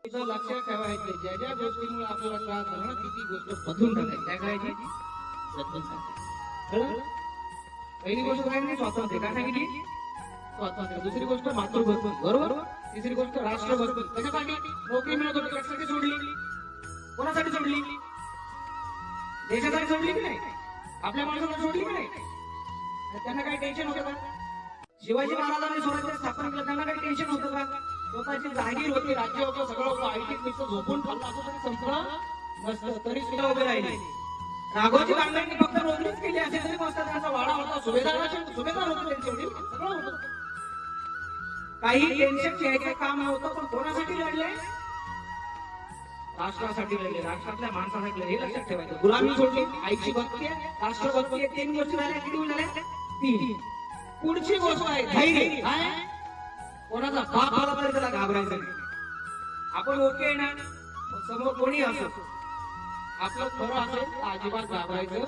इथं लक्षात ठेवायचं ज्या ज्या गोष्टीमुळे आपल्याला त्रास झाला ना ती गोष्ट बदलून टाकायची. काय करायची? बदलून टाकायची. कळलं? पहिली गोष्ट काय नाही स्वातंत्र्य. काय सांगितली? स्वातंत्र्य. दुसरी गोष्ट मातृभक्ती. बरोबर? तिसरी गोष्ट राष्ट्रभक्ती. कशासाठी? नोकरी मिळत होती कशासाठी सोडली? कोणासाठी सोडली? देशासाठी सोडली की नाही? आपल्या माणसाला सोडली की नाही? त्यांना काही टेन्शन होतं का? शिवाजी महाराजांनी स्वराज्य स्थापन केलं त्यांना काही टेन्शन होतं का? स्वतःची जागीर होती, राज्य होतं, सगळं होतं. आयटीत नुसतं झोपून खाल्लं असं तरी संपलं नसतं, तरी सुद्धा उभे राहिले. राघोजी दानवेंनी फक्त नोकरीच केली असेल तरी मस्त त्यांचा वाडा होता, सुभेदार होते त्यांच्याकडे, सगळं होतं. काही टेन्शन घ्यायचं काम नव्हतं. पण कोणासाठी लढले? राष्ट्रासाठी लढले, राष्ट्रातल्या माणसासाठी लढले. हे लक्षात ठेवायचं. गुलामी सोडली, आईची भक्ती आहे, राष्ट्रभक्ती आहे. 3 गोष्टी झाल्या. किती झाल्या? 3. पुढची गोष्ट आहे धैर्य. काय? कोणाचा बाप आला तरी त्याला घाबरायचं नाही. आपण ओके आहे ना, समोर कोणी असो, आपलं खरं असेल तर अजिबात घाबरायचं